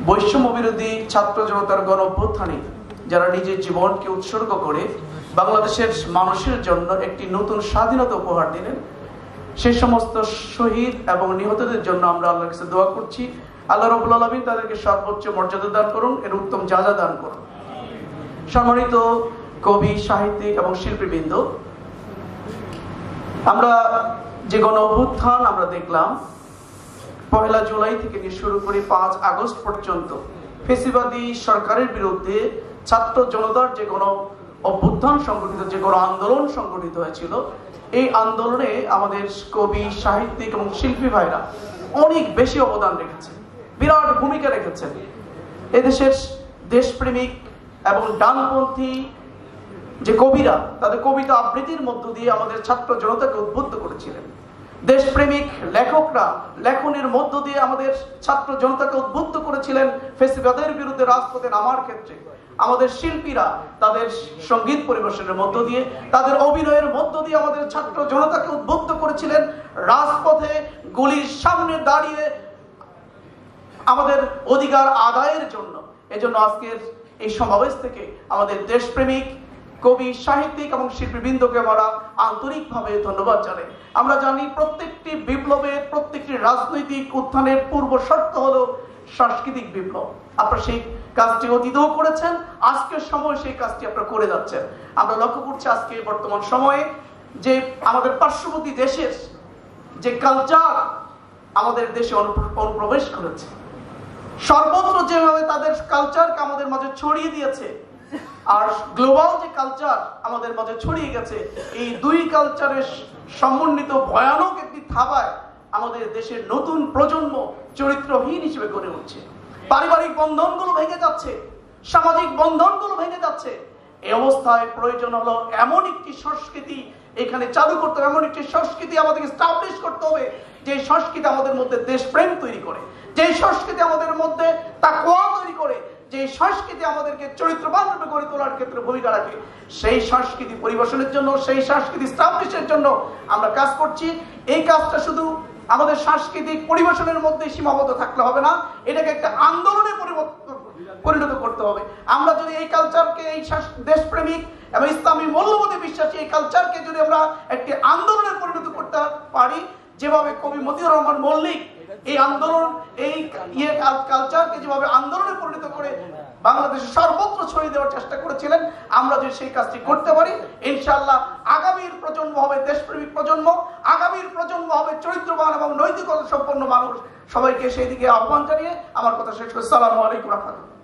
বৈষম্য বিরোধী ছাত্র জনতার গণ অভ্যুত্থানে যারা নিজের জীবনকে উৎসর্গ করে বাংলাদেশের মানুষের জন্য একটি নতুন স্বাধীনতা উপহার দিলেন, সেই সমস্ত শহীদ এবং নিহতদের জন্য আমরা আল্লাহর কাছে দোয়া করছি। আল্লাহ রাব্বুল আলামিন তাদেরকে সর্বোচ্চ মর্যাদা দান করুন, এর উত্তম যাজা দান করুন। সম্মানিত কবি, সাহিত্যিক এবং শিল্পীবৃন্দ, আমরা যে গণ অভ্যুত্থান আমরা দেখলাম 1 জুলাই থেকে নিয়ে শুরু করে 5 আগস্ট পর্যন্ত ফ্যাসিবাদী সরকারের বিরুদ্ধে ছাত্র জনতার যে গণ অভ্যুত্থান সংগঠিত, যে গণ আন্দোলন সংগঠিত হয়েছিল, এই আন্দোলনে আমাদের কবি, সাহিত্যিক এবং শিল্পী ভাইরা অনেক বেশি অবদান রেখেছেন, বিরাট ভূমিকা রেখেছেন। এদেশের দেশপ্রেমিক এবং ডানপন্থী যে কবিরা তাদের কবিতা আবৃত্তির মধ্য দিয়ে আমাদের ছাত্র জনতাকে উদ্বুদ্ধ করেছিলেন। দেশপ্রেমিক লেখকরা লেখনের মধ্য দিয়ে আমাদের ছাত্র জনতাকে উদ্বুদ্ধ করেছিলেন ফ্যাসিবাদের বিরুদ্ধে রাজপথে নামার ক্ষেত্রে। আমাদের শিল্পীরা তাদের সঙ্গীত পরিবেশনের মধ্য দিয়ে, তাদের অভিনয়ের মধ্য দিয়ে আমাদের ছাত্র জনতাকে উদ্বুদ্ধ করেছিলেন রাজপথে গুলির সামনে দাঁড়িয়ে আমাদের অধিকার আদায়ের জন্য। এজন্য আজকের এই সমাবেশ থেকে আমাদের দেশপ্রেমিক কবি, সাহিত্যিক এবং শিল্পীবৃন্দকে আমরা আন্তরিকভাবে ধন্যবাদ জানাই। আমরা জানি প্রত্যেকটি বিপ্লবের, প্রত্যেকটি রাজনৈতিক উত্থানের পূর্ব শর্ত হলো সাংস্কৃতিক বিপ্লব। আপনারা সেই কাজটি অতীতেও করেছেন, আজকের সময় সেই কাজটি আপনারা করে যাচ্ছেন। আমরা লক্ষ্য করছি আজকে বর্তমান সময়ে যে আমাদের পার্শ্ববর্তী দেশের যে কালচার আমাদের দেশে অনুপ্রবেশ করেছে, সর্বত্র যেভাবে তাদের কালচারকে আমাদের মাঝে ছড়িয়ে দিয়েছে, আর গ্লোবাল যে কালচার আমাদের মাঝে ছড়িয়ে গেছে, এই দুই কালচারের সমন্বিত ভয়ানক একটি থাবায় আমাদের দেশের নতুন প্রজন্ম চরিত্রহীন হিসেবে গড়ে উঠছে। পারিবারিক বন্ধনগুলো ভেঙে যাচ্ছে, সামাজিক বন্ধনগুলো ভেঙে যাচ্ছে। এই অবস্থায় প্রয়োজন হলো এমন একটি সংস্কৃতি এখানে চালু করতে হবে, এমন একটি সংস্কৃতি আমাদেরকে এস্টাবলিশ করতে হবে, যে সংস্কৃতি আমাদের মধ্যে দেশপ্রেম তৈরি করে, যে সংস্কৃতি আমাদের মধ্যে তাকওয়া তৈরি করে, যে সংস্কৃতি আমাদেরকে চরিত্রবান রূপে গড়ে তোলার ক্ষেত্রে ভূমিকা রাখে। সেই সংস্কৃতি পরিবেশনের জন্য, সেই সংস্কৃতি এস্টাবলিশের জন্য আমরা কাজ করছি। এই কাজটা শুধু আমাদের সাংস্কৃতিক পরিবেশনের মধ্যে সীমাবদ্ধ থাকলে হবে না, এটাকে একটা আন্দোলনে পরিণত করতে হবে। আমরা যদি এই কালচারকে, এই দেশপ্রেমিক এবং ইসলামী মূল্যবোধে বিশ্বাসী এই কালচারকে যদি আমরা একটি আন্দোলনে পরিণত করতে পারি, যেভাবে কবি মতিউর রহমান মল্লিক এই আন্দোলন, এই কালচারকে যেভাবে আন্দোলনে পরিণত করে বাংলাদেশের সর্বত্র ছড়িয়ে দেওয়ার চেষ্টা করেছিলেন, আমরা যদি সেই কাজটি করতে পারি, ইনশাআল্লাহ আগামীর প্রজন্ম হবে দেশপ্রেমিক প্রজন্ম, আগামীর প্রজন্ম হবে চরিত্রবান এবং নৈতিকতা সম্পন্ন মানুষ। সবাইকে সেই দিকে আহ্বান জানিয়ে আমার কথা শেষ করছি। আসসালামু আলাইকুম ওয়া রাহমাতুল্লাহ।